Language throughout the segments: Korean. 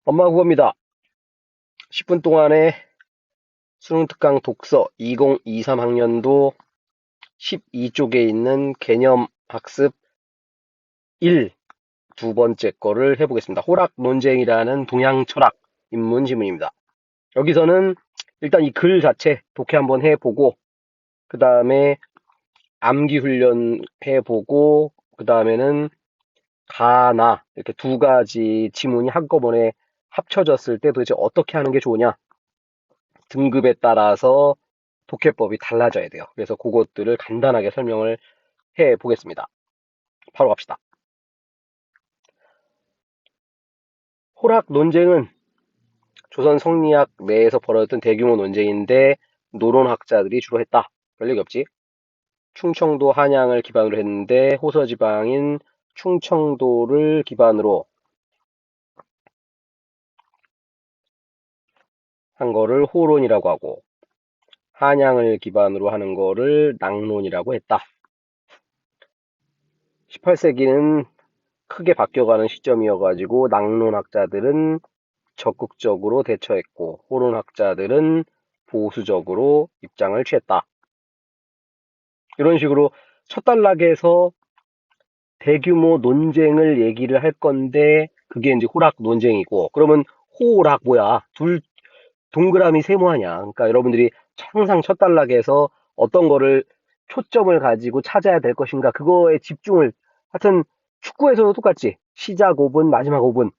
엄마 국어입니다. 10분 동안의 수능 특강 독서 2023학년도 12쪽에 있는 개념 학습 1 두 번째 거를 해보겠습니다. 호락 논쟁이라는 동양 철학 입문 지문입니다. 여기서는 일단 이 글 자체 독해 한번 해보고 그 다음에 암기 훈련 해보고 그 다음에는 가나 이렇게 두 가지 지문이 한꺼번에 합쳐졌을 때 도대체 어떻게 하는 게 좋으냐, 등급에 따라서 독해법이 달라져야 돼요. 그래서 그것들을 간단하게 설명을 해 보겠습니다. 바로 갑시다. 호락 논쟁은 조선 성리학 내에서 벌어졌던 대규모 논쟁인데 노론학자들이 주로 했다. 별 얘기 없지. 충청도 한양을 기반으로 했는데 호서 지방인 충청도를 기반으로 한 거를 호론이라고 하고 한양을 기반으로 하는 거를 낙론이라고 했다. 18세기는 크게 바뀌어가는 시점이어가지고 낙론학자들은 적극적으로 대처했고 호론학자들은 보수적으로 입장을 취했다. 이런 식으로 첫 단락에서 대규모 논쟁을 얘기를 할 건데 그게 이제 호락 논쟁이고, 그러면 호락 뭐야? 둘 동그라미 세모하냐? 그러니까 여러분들이 항상 첫 단락에서 어떤 거를 초점을 가지고 찾아야 될 것인가, 그거에 집중을, 하여튼 축구에서도 똑같지. 시작 5분, 마지막 5분.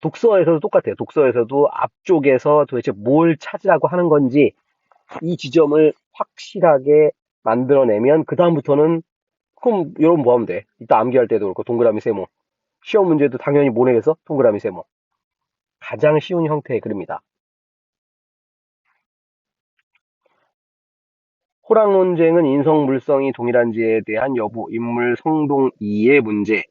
독서에서도 똑같아요. 독서에서도 앞쪽에서 도대체 뭘 찾으라고 하는 건지 이 지점을 확실하게 만들어내면 그 다음부터는, 그럼 여러분 뭐 하면 돼? 이따 암기할 때도 그렇고 동그라미 세모. 시험 문제도 당연히 뭐 내겠어? 동그라미 세모. 가장 쉬운 형태의 글입니다. 호락 논쟁은 인성 물성이 동일한지에 대한 여부, 인물 성동 이해 문제.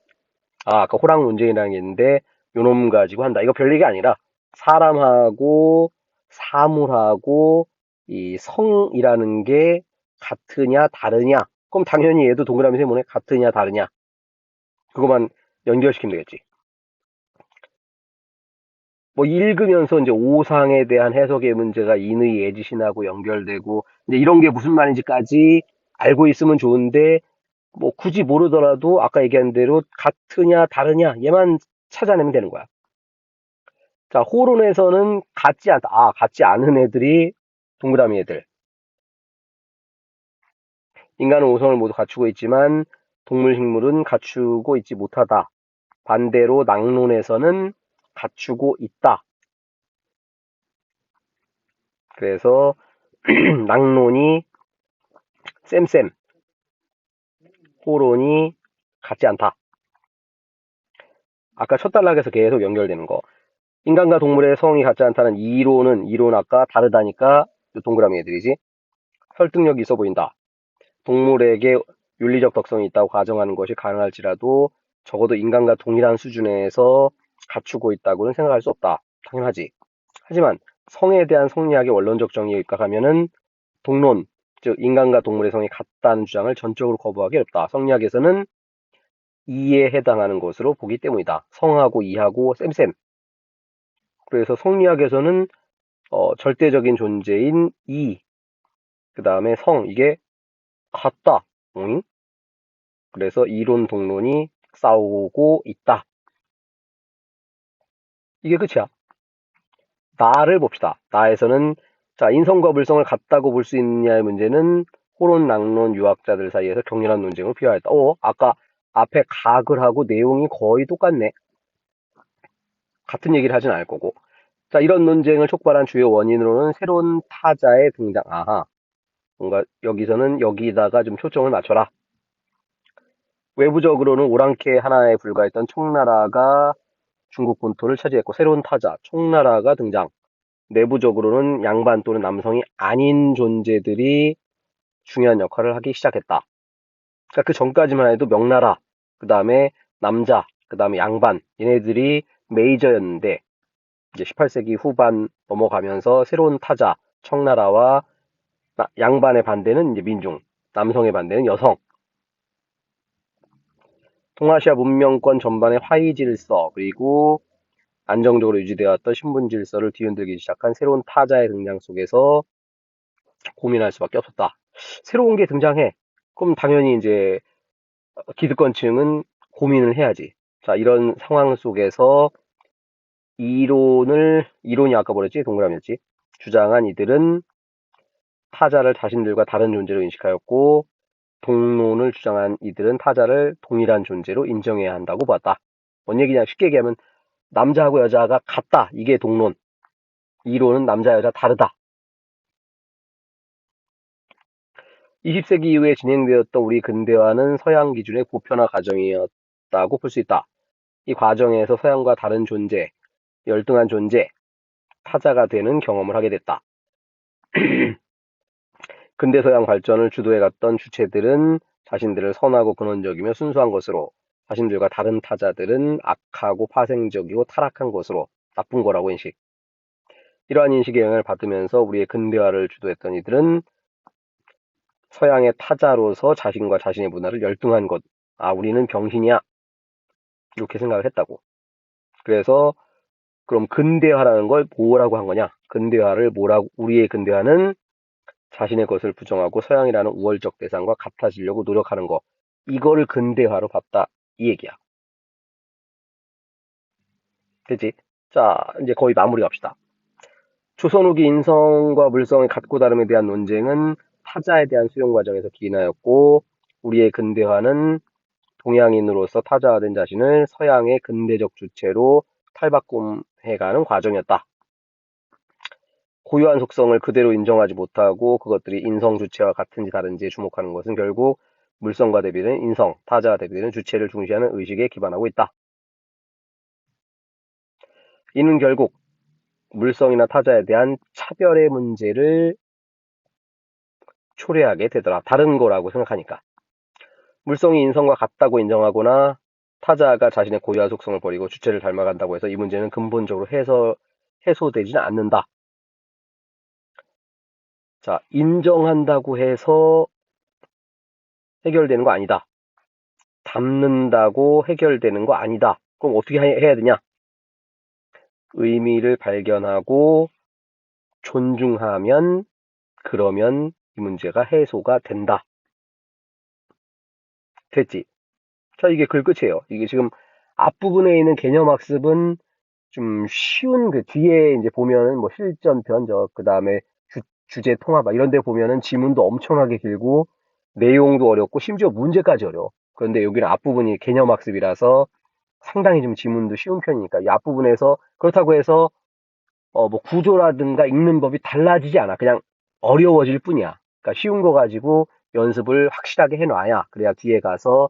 아까 호락 논쟁이라는 게 있는데 요놈 가지고 한다. 이거 별 얘기 아니라 사람하고 사물하고 이 성이라는 게 같으냐 다르냐. 그럼 당연히 얘도 동그라미 세모네. 같으냐 다르냐. 그것만 연결시키면 되겠지. 뭐 읽으면서 이제 오상에 대한 해석의 문제가 인의 예지신하고 연결되고 이제 이런 게 무슨 말인지까지 알고 있으면 좋은데, 뭐 굳이 모르더라도 아까 얘기한 대로 같으냐 다르냐 얘만 찾아내면 되는 거야. 자, 호론에서는 같지 않다. 아, 같지 않은 애들이 동그라미 애들. 인간은 오성을 모두 갖추고 있지만 동물, 식물은 갖추고 있지 못하다. 반대로 낙론에서는 갖추고 있다. 그래서 낙론이 쌤쌤, 호론이 같지 않다. 아까 첫 단락에서 계속 연결되는 거. 인간과 동물의 성이 같지 않다는 이론 아까 다르다니까 동그라미 애들이지. 설득력이 있어 보인다. 동물에게 윤리적 덕성이 있다고 가정하는 것이 가능할지라도 적어도 인간과 동일한 수준에서 갖추고 있다고는 생각할 수 없다. 당연하지. 하지만 성에 대한 성리학의 원론적 정의에 입각하면은 동론, 즉 인간과 동물의 성이 같다는 주장을 전적으로 거부하기 어렵다. 성리학에서는 이에 해당하는 것으로 보기 때문이다. 성하고 이하고 쌤쌤. 그래서 성리학에서는 절대적인 존재인 이, 그 다음에 성, 이게 같다. 응? 그래서 이론 동론이 싸우고 있다. 이게 끝이야. 나를 봅시다. 나에서는, 자, 인성과 물성을 같다고 볼 수 있느냐의 문제는 호론, 낙론, 유학자들 사이에서 격렬한 논쟁을 피하였다. 아까 앞에 각을 하고 내용이 거의 똑같네. 같은 얘기를 하진 않을 거고. 자, 이런 논쟁을 촉발한 주요 원인으로는 새로운 타자의 등장. 아하. 뭔가 여기서는 여기다가 좀 초점을 맞춰라. 외부적으로는 오랑캐 하나에 불과했던 청나라가 중국 본토를 차지했고 새로운 타자 청나라가 등장. 내부적으로는 양반 또는 남성이 아닌 존재들이 중요한 역할을 하기 시작했다. 그러니까 그 전까지만 해도 명나라, 그 다음에 남자, 그 다음에 양반, 얘네들이 메이저였는데 이제 18세기 후반 넘어가면서 새로운 타자 청나라와 양반의 반대는 이제 민중, 남성의 반대는 여성. 동아시아 문명권 전반의 화의 질서, 그리고 안정적으로 유지되어 왔던 신분 질서를 뒤흔들기 시작한 새로운 타자의 등장 속에서 고민할 수밖에 없었다. 새로운 게 등장해. 그럼 당연히 이제 기득권층은 고민을 해야지. 자, 이런 상황 속에서 이론이 아까 뭐랬지? 동그라미였지? 주장한 이들은 타자를 자신들과 다른 존재로 인식하였고, 동론을 주장한 이들은 타자를 동일한 존재로 인정해야 한다고 봤다. 뭔 얘기냐? 쉽게 얘기하면 남자하고 여자가 같다. 이게 동론. 이론은 남자, 여자 다르다. 20세기 이후에 진행되었던 우리 근대화는 서양 기준의 보편화 과정이었다고 볼 수 있다. 이 과정에서 서양과 다른 존재, 열등한 존재, 타자가 되는 경험을 하게 됐다. 근대 서양 발전을 주도해갔던 주체들은 자신들을 선하고 근원적이며 순수한 것으로, 자신들과 다른 타자들은 악하고 파생적이고 타락한 것으로, 나쁜 거라고 인식. 이러한 인식의 영향을 받으면서 우리의 근대화를 주도했던 이들은 서양의 타자로서 자신과 자신의 문화를 열등한 것, 우리는 병신이야, 이렇게 생각을 했다고. 그래서 그럼 근대화라는 걸 뭐라고 한 거냐? 우리의 근대화는 자신의 것을 부정하고 서양이라는 우월적 대상과 같아지려고 노력하는 거. 이거를 근대화로 봤다. 이 얘기야. 됐지? 자, 이제 거의 마무리 갑시다. 조선 후기 인성과 물성의 같고 다름에 대한 논쟁은 타자에 대한 수용 과정에서 기인하였고, 우리의 근대화는 동양인으로서 타자화된 자신을 서양의 근대적 주체로 탈바꿈해가는 과정이었다. 고유한 속성을 그대로 인정하지 못하고 그것들이 인성 주체와 같은지 다른지에 주목하는 것은 결국 물성과 대비되는 인성, 타자와 대비되는 주체를 중시하는 의식에 기반하고 있다. 이는 결국 물성이나 타자에 대한 차별의 문제를 초래하게 되더라. 다른 거라고 생각하니까. 물성이 인성과 같다고 인정하거나 타자가 자신의 고유한 속성을 버리고 주체를 닮아간다고 해서 이 문제는 근본적으로 해소되지는 않는다. 자, 인정한다고 해서 해결되는 거 아니다. 닮는다고 해결되는 거 아니다. 그럼 어떻게 해야 되냐? 의미를 발견하고 존중하면, 그러면 이 문제가 해소가 된다. 됐지? 자, 이게 글 끝이에요. 이게 지금 앞부분에 있는 개념학습은 좀 쉬운, 그 뒤에 이제 보면은 뭐 실전편, 그 다음에 주제 통합 이런 데 보면은 지문도 엄청나게 길고 내용도 어렵고 심지어 문제까지 어려워. 그런데 여기는 앞부분이 개념학습이라서 상당히 좀 지문도 쉬운 편이니까 이 앞부분에서 그렇다고 해서 뭐 구조라든가 읽는 법이 달라지지 않아. 그냥 어려워질 뿐이야. 그러니까 쉬운 거 가지고 연습을 확실하게 해놔야 그래야 뒤에 가서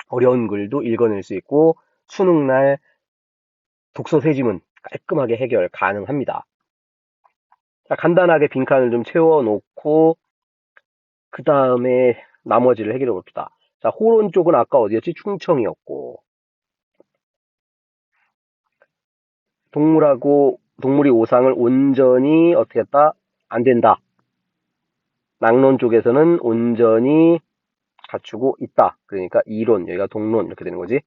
어려운 글도 읽어낼 수 있고 수능날 독서 세지문 깔끔하게 해결 가능합니다. 자, 간단하게 빈칸을 좀 채워놓고 그 다음에 나머지를 해결해 봅시다. 자, 호론 쪽은 아까 어디였지? 충청이었고 동물이 오상을 온전히 어떻게 했다? 안 된다. 낙론 쪽에서는 온전히 갖추고 있다. 그러니까 이론, 여기가 동론 이렇게 되는 거지.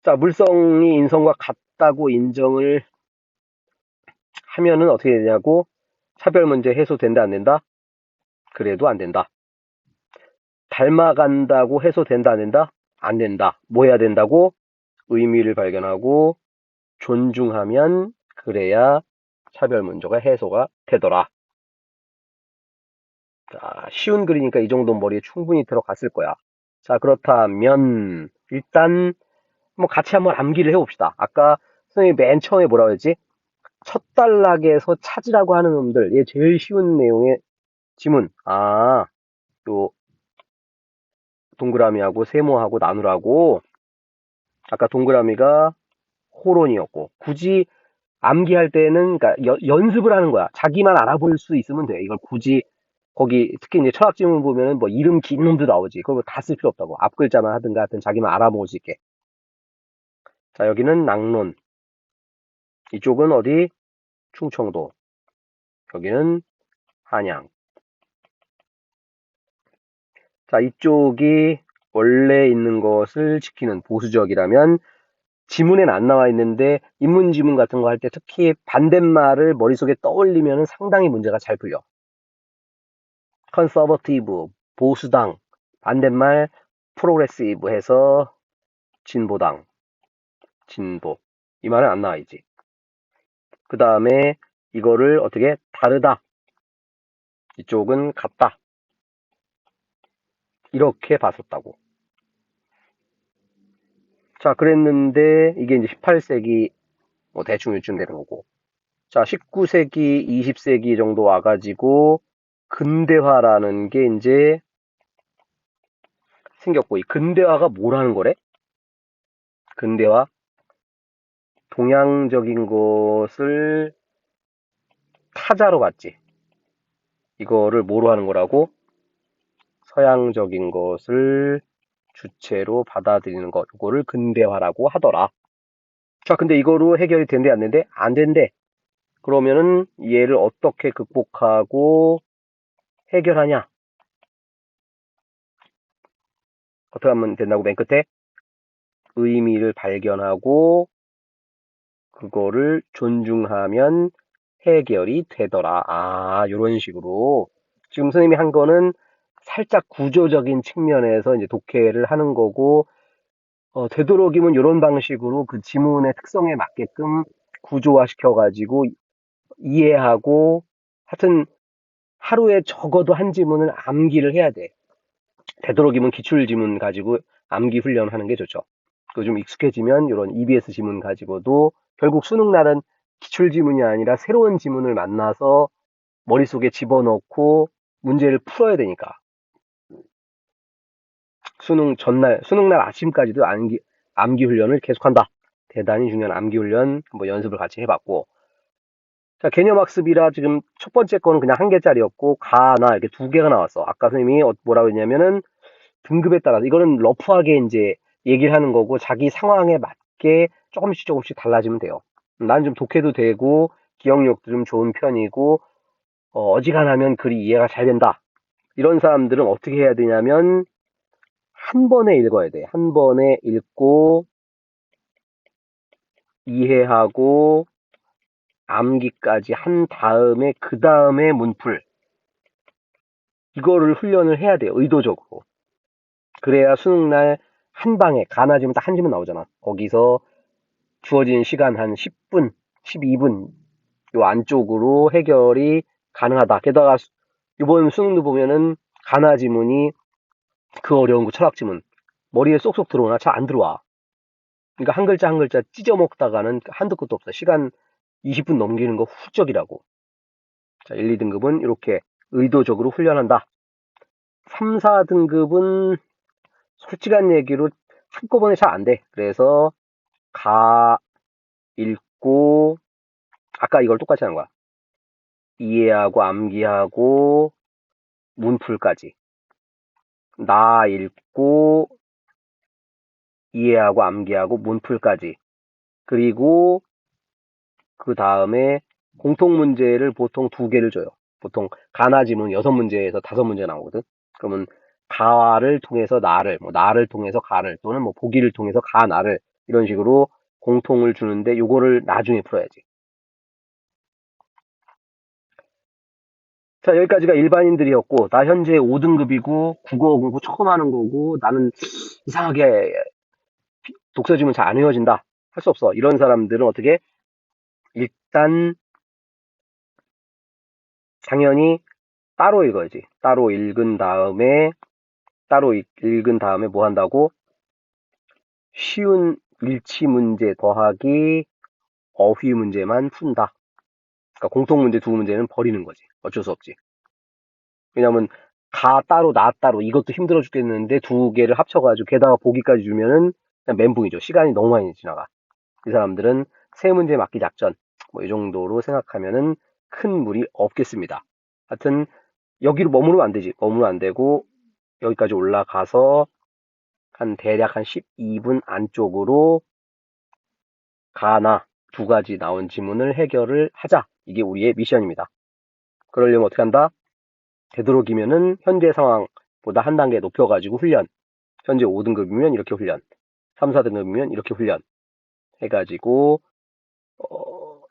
자, 물성이 인성과 같다고 인정을 하면은 어떻게 되냐고? 차별 문제 해소된다, 안 된다? 그래도 안 된다. 닮아간다고 해소된다, 안 된다? 안 된다. 뭐 해야 된다고? 의미를 발견하고 존중하면 그래야 차별 문제가 해소가 되더라. 자, 쉬운 글이니까 이 정도 머리에 충분히 들어갔을 거야. 자, 그렇다면 일단 뭐 같이 한번 암기를 해봅시다. 아까 선생님이 맨 처음에 뭐라고 했지? 첫 단락에서 찾으라고 하는 놈들, 얘 제일 쉬운 내용의 지문. 요 동그라미하고 세모하고 나누라고. 아까 동그라미가 호론이었고 굳이 암기할 때는 그러니까 연습을 하는 거야. 자기만 알아볼 수 있으면 돼. 이걸 굳이 거기 특히 이제 철학 지문 보면은 뭐 이름 긴 놈도 나오지. 그걸 다 쓸 필요 없다고. 앞 글자만 하든가 하여튼 자기만 알아먹을 수 있게. 자, 여기는 낙론. 이쪽은 어디? 충청도. 여기는 한양. 자, 이쪽이 원래 있는 것을 지키는 보수적이라면 지문엔 안 나와 있는데 인문 지문 같은 거 할 때 특히 반대말을 머릿속에 떠올리면 상당히 문제가 잘 풀려. 컨서버티브, 보수당, 반대말 프로그레시브 해서 진보당, 진보. 이 말은 안 나와 있지. 그 다음에 이거를 어떻게 다르다. 이쪽은 같다. 이렇게 봤었다고. 자, 그랬는데 이게 이제 18세기 뭐 대충 요쯤 되는 거고. 자, 19세기, 20세기 정도 와가지고 근대화라는 게 이제 생겼고, 이 근대화가 뭐라는 거래? 근대화? 동양적인 것을 타자로 봤지. 이거를 뭐로 하는 거라고? 서양적인 것을 주체로 받아들이는 것. 이거를 근대화라고 하더라. 자, 근데 이거로 해결이 된대, 안 된대? 안 된대. 그러면은 얘를 어떻게 극복하고 해결하냐? 어떻게 하면 된다고 맨 끝에? 의미를 발견하고 그거를 존중하면 해결이 되더라. 아, 요런 식으로. 지금 선생님이 한 거는 살짝 구조적인 측면에서 이제 독해를 하는 거고, 되도록이면 요런 방식으로 그 지문의 특성에 맞게끔 구조화시켜가지고 이해하고, 하여튼 하루에 적어도 한 지문은 암기를 해야 돼. 되도록이면 기출 지문 가지고 암기 훈련하는 게 좋죠. 그 좀 익숙해지면 이런 EBS 지문 가지고도 결국 수능 날은 기출 지문이 아니라 새로운 지문을 만나서 머릿속에 집어넣고 문제를 풀어야 되니까. 수능 날 아침까지도 암기 훈련을 계속한다. 대단히 중요한 암기 훈련 뭐 연습을 같이 해봤고. 자, 개념학습이라 지금 첫 번째 거는 그냥 한 개짜리였고, 가나 이렇게 두 개가 나왔어. 아까 선생님이 뭐라고 했냐면은 등급에 따라서 이거는 러프하게 이제 얘기를 하는 거고 자기 상황에 맞게 조금씩 달라지면 돼요. 난 좀 독해도 되고 기억력도 좀 좋은 편이고 어지간하면 글이 이해가 잘 된다. 이런 사람들은 어떻게 해야 되냐면 한 번에 읽어야 돼. 한 번에 읽고 이해하고 암기까지 한 다음에 그 다음에 문풀 이거를 훈련을 해야 돼요. 의도적으로. 그래야 수능날 한 방에 가나지면 딱 한 지문 나오잖아. 거기서 주어진 시간 한 10분, 12분 요 안쪽으로 해결이 가능하다. 게다가 이번 수능도 보면은 가나 지문이 그 어려운 거 철학 지문 머리에 쏙쏙 들어오나 잘 안 들어와. 그러니까 한 글자 한 글자 찢어 먹다가는 한도 끝도 없어. 시간 20분 넘기는 거 훌쩍이라고. 자, 1, 2등급은 이렇게 의도적으로 훈련한다. 3, 4등급은 솔직한 얘기로 한꺼번에 잘 안 돼. 그래서 가 읽고 아까 이걸 똑같이 하는 거야. 이해하고 암기하고 문풀까지. 나 읽고 이해하고 암기하고 문풀까지. 그리고 그 다음에 공통 문제를 보통 두 개를 줘요. 보통 가나 지문 6문제에서 5문제 나오거든. 그러면 가를 통해서 나를, 뭐 나를 통해서 가를 또는 뭐 보기를 통해서 가 나를 이런 식으로 공통을 주는데 요거를 나중에 풀어야지. 자, 여기까지가 일반인들이었고, 나 현재 5등급이고, 국어 공부 처음 하는 거고, 나는 이상하게 독서 지문 잘 안 외워진다. 할 수 없어. 이런 사람들은 어떻게? 일단, 당연히 따로 읽어야지. 따로 읽은 다음에 뭐 한다고? 쉬운 일치 문제 더하기 어휘 문제만 푼다. 그러니까 공통 문제 두 문제는 버리는 거지. 어쩔 수 없지. 왜냐면 가 따로 나 따로 이것도 힘들어 죽겠는데 두 개를 합쳐가지고 게다가 보기까지 주면은 그냥 멘붕이죠. 시간이 너무 많이 지나가. 이 사람들은 세 문제 맞기 작전 뭐 이 정도로 생각하면은 큰 무리 없겠습니다. 하여튼 여기로 머무르면 안 되지. 머무르면 안 되고 여기까지 올라가서 대략 한 12분 안쪽으로 가나 두 가지 나온 지문을 해결을 하자. 이게 우리의 미션입니다. 그러려면 어떻게 한다? 되도록이면은 현재 상황보다 한 단계 높여가지고 훈련. 현재 5등급이면 이렇게 훈련. 3, 4등급이면 이렇게 훈련. 해가지고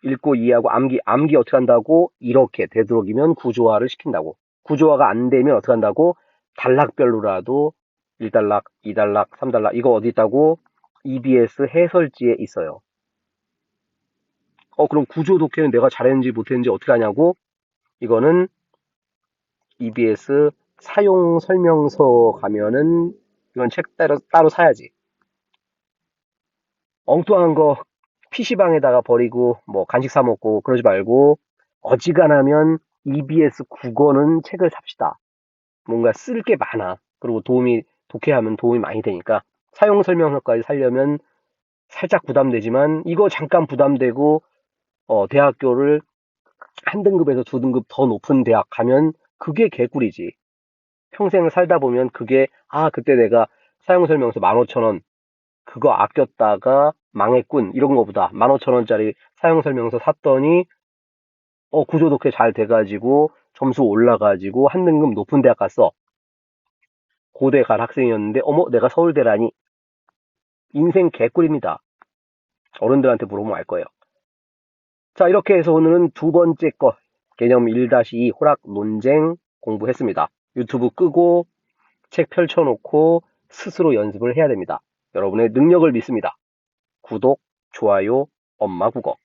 읽고 이해하고 암기 어떻게 한다고? 이렇게 되도록이면 구조화를 시킨다고. 구조화가 안 되면 어떻게 한다고? 단락별로라도 1단락, 2단락, 3단락 이거 어디 있다고? EBS 해설지에 있어요. 그럼 구조 독해는 내가 잘했는지 못했는지 어떻게 하냐고? 이거는 EBS 사용 설명서 가면은 이건 책 따로 사야지. 엉뚱한 거 PC방에다가 버리고 뭐 간식 사 먹고 그러지 말고 어지간하면 EBS 국어는 책을 삽시다. 뭔가 쓸 게 많아. 그리고 독해하면 도움이 많이 되니까 사용 설명서까지 살려면 살짝 부담되지만 이거 잠깐 부담되고 대학교를 한 등급에서 두 등급 더 높은 대학 가면 그게 개꿀이지. 평생 살다 보면 그게 그때 내가 사용 설명서 15,000원 그거 아꼈다가 망했군 이런 거보다 15,000원짜리 사용 설명서 샀더니 구조 독해 잘 돼가지고 점수 올라가지고 한 등급 높은 대학 갔어. 고대 갈 학생이었는데 어머 내가 서울대라니 인생 개꿀입니다. 어른들한테 물어보면 알 거예요. 자 이렇게 해서 오늘은 두 번째 거 개념 1-2 호락 논쟁 공부했습니다. 유튜브 끄고 책 펼쳐놓고 스스로 연습을 해야 됩니다. 여러분의 능력을 믿습니다. 구독, 좋아요, 엄마 국어.